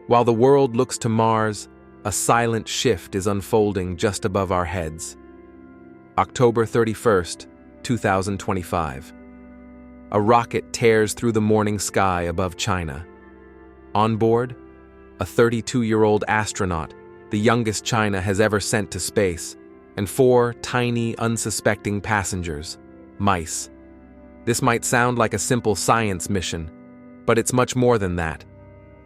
While the world looks to Mars, a silent shift is unfolding just above our heads. October 31st, 2025. A rocket tears through the morning sky above China. On board, a 32-year-old astronaut, the youngest China has ever sent to space, and 4 tiny, unsuspecting passengers, mice. This might sound like a simple science mission, but it's much more than that.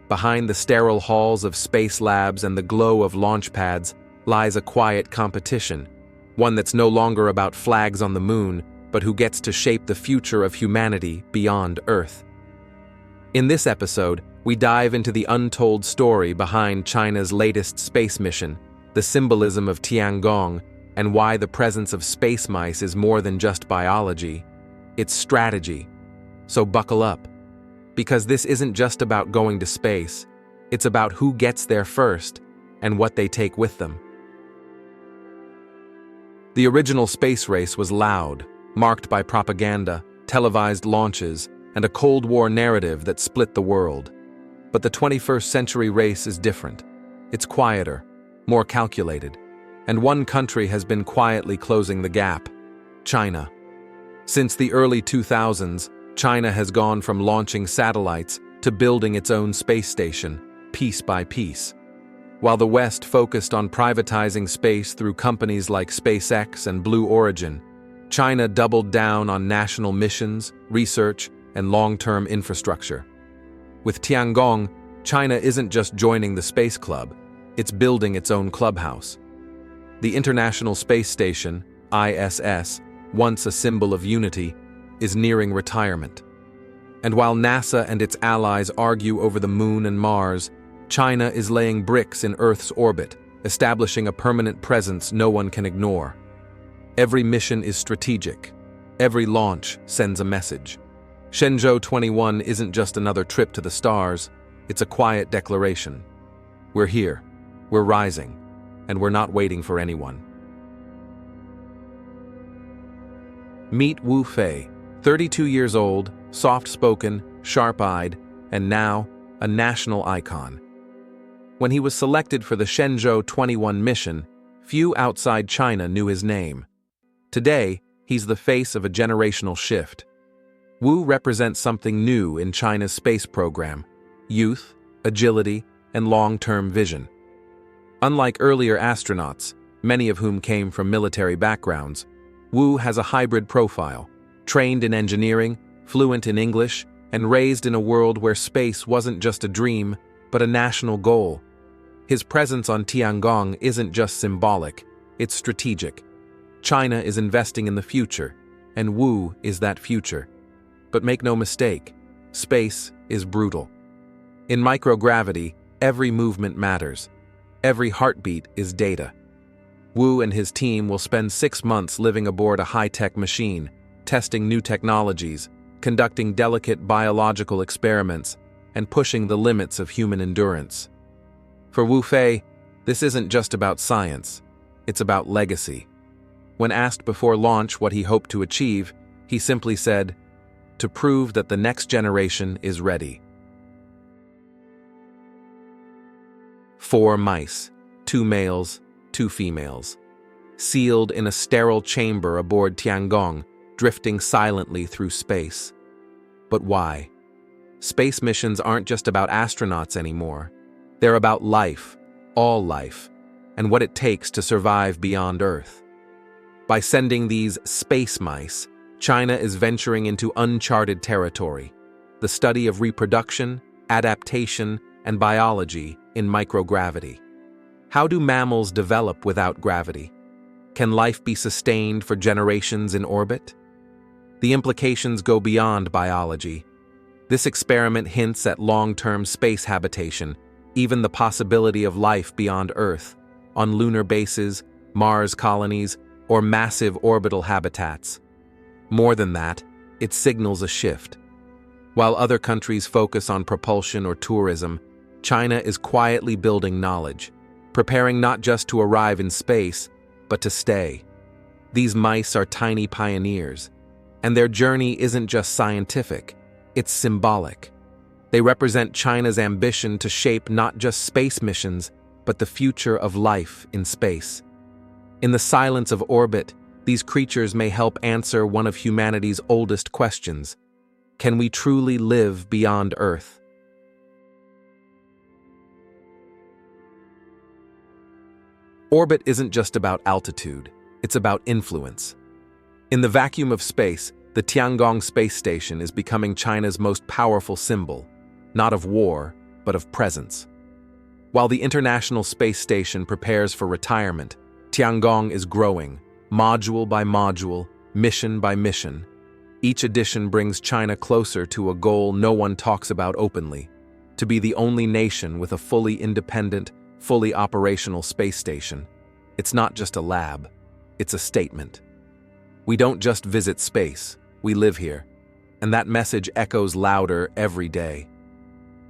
Behind the sterile halls of space labs and the glow of launch pads lies a quiet competition, one that's no longer about flags on the moon, but who gets to shape the future of humanity beyond Earth. In this episode, we dive into the untold story behind China's latest space mission, the symbolism of Tiangong, and why the presence of space mice is more than just biology, it's strategy. So buckle up, because this isn't just about going to space, it's about who gets there first and what they take with them. The original space race was loud, marked by propaganda, televised launches, and a Cold War narrative that split the world. But the 21st century race is different. It's quieter, more calculated, and one country has been quietly closing the gap: China. Since the early 2000s, China has gone from launching satellites to building its own space station, piece by piece. While the West focused on privatizing space through companies like SpaceX and Blue Origin, China doubled down on national missions, research, and long-term infrastructure. With Tiangong, China isn't just joining the space club, it's building its own clubhouse. The International Space Station, ISS, once a symbol of unity, is nearing retirement. And while NASA and its allies argue over the Moon and Mars, China is laying bricks in Earth's orbit, establishing a permanent presence no one can ignore. Every mission is strategic. Every launch sends a message. Shenzhou 21 isn't just another trip to the stars, it's a quiet declaration. We're here, we're rising, and we're not waiting for anyone. Meet Wu Fei, 32 years old, soft-spoken, sharp-eyed, and now a national icon. When he was selected for the Shenzhou 21 mission, few outside China knew his name. Today, he's the face of a generational shift. Wu represents something new in China's space program: youth, agility, and long-term vision. Unlike earlier astronauts, many of whom came from military backgrounds, Wu has a hybrid profile, trained in engineering, fluent in English, and raised in a world where space wasn't just a dream, but a national goal. His presence on Tiangong isn't just symbolic, it's strategic. China is investing in the future, and Wu is that future. But make no mistake, space is brutal. In microgravity, every movement matters. Every heartbeat is data. Wu and his team will spend 6 months living aboard a high-tech machine, testing new technologies, conducting delicate biological experiments, and pushing the limits of human endurance. For Wu Fei, this isn't just about science, it's about legacy. When asked before launch what he hoped to achieve, he simply said, "To prove that the next generation is ready." 4 mice, 2 males, 2 females, sealed in a sterile chamber aboard Tiangong, drifting silently through space. But why? Space missions aren't just about astronauts anymore. They're about life, all life, and what it takes to survive beyond Earth. By sending these space mice, China is venturing into uncharted territory, the study of reproduction, adaptation, and biology in microgravity. How do mammals develop without gravity? Can life be sustained for generations in orbit? The implications go beyond biology. This experiment hints at long-term space habitation, even the possibility of life beyond Earth, on lunar bases, Mars colonies, or massive orbital habitats. More than that, it signals a shift. While other countries focus on propulsion or tourism, China is quietly building knowledge, preparing not just to arrive in space, but to stay. These mice are tiny pioneers, and their journey isn't just scientific, it's symbolic. They represent China's ambition to shape not just space missions, but the future of life in space. In the silence of orbit, these creatures may help answer one of humanity's oldest questions: can we truly live beyond Earth? Orbit isn't just about altitude, it's about influence. In the vacuum of space, the Tiangong Space Station is becoming China's most powerful symbol, not of war, but of presence. While the International Space Station prepares for retirement, Tiangong is growing, module by module, mission by mission. Each edition brings China closer to a goal no one talks about openly: to be the only nation with a fully independent, fully operational space station. It's not just a lab, it's a statement. We don't just visit space, we live here, and that message echoes louder every day.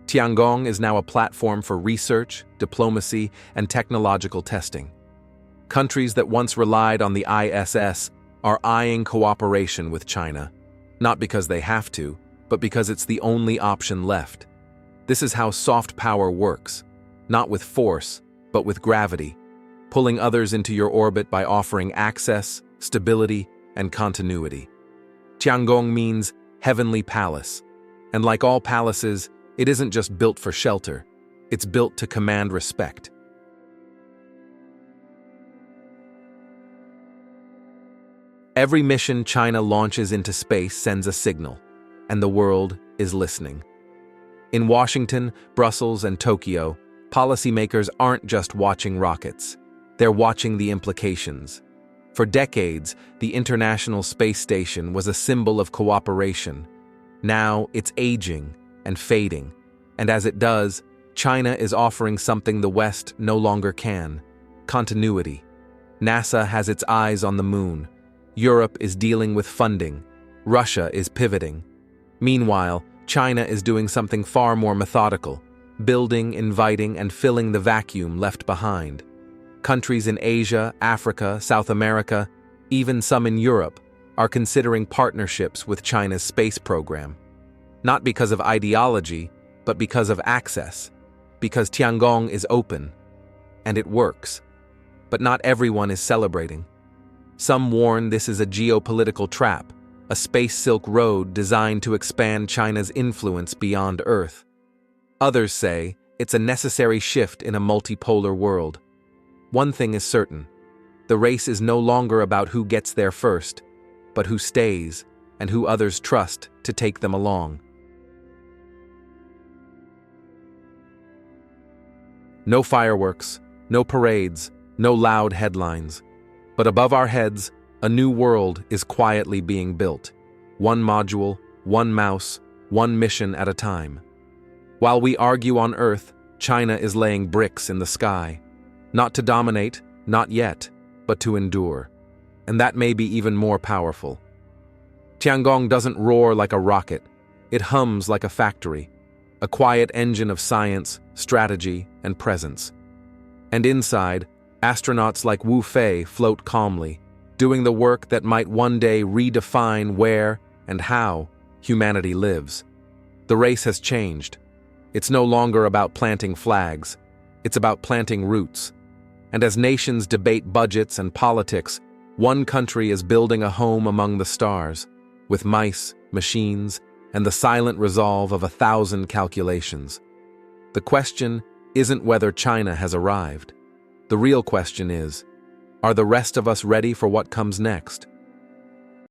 Tiangong is now a platform for research, diplomacy, and technological testing. Countries that once relied on the ISS are eyeing cooperation with China, not because they have to, but because it's the only option left. This is how soft power works, not with force, but with gravity, pulling others into your orbit by offering access, stability, and continuity. Tiangong means heavenly palace, and like all palaces, it isn't just built for shelter, it's built to command respect. Every mission China launches into space sends a signal, and the world is listening. In Washington, Brussels, and Tokyo, policymakers aren't just watching rockets, they're watching the implications. For decades, the International Space Station was a symbol of cooperation. Now it's aging and fading, and as it does, China is offering something the West no longer can: continuity. NASA has its eyes on the moon. Europe is dealing with funding. Russia is pivoting. Meanwhile, China is doing something far more methodical: building, inviting, and filling the vacuum left behind. Countries in Asia, Africa, South America, even some in Europe, are considering partnerships with China's space program. Not because of ideology, but because of access. Because Tiangong is open. And it works. But not everyone is celebrating. Some warn this is a geopolitical trap, a space Silk Road designed to expand China's influence beyond Earth. Others say it's a necessary shift in a multipolar world. One thing is certain: the race is no longer about who gets there first, but who stays and who others trust to take them along. No fireworks, no parades, no loud headlines. But above our heads, a new world is quietly being built. One module, one mouse, one mission at a time. While we argue on Earth, China is laying bricks in the sky. Not to dominate, not yet, but to endure. And that may be even more powerful. Tiangong doesn't roar like a rocket. It hums like a factory, a quiet engine of science, strategy, and presence. And inside, astronauts like Wu Fei float calmly, doing the work that might one day redefine where and how humanity lives. The race has changed. It's no longer about planting flags. It's about planting roots. And as nations debate budgets and politics, one country is building a home among the stars, with mice, machines, and the silent resolve of 1,000 calculations. The question isn't whether China has arrived. The real question is, are the rest of us ready for what comes next?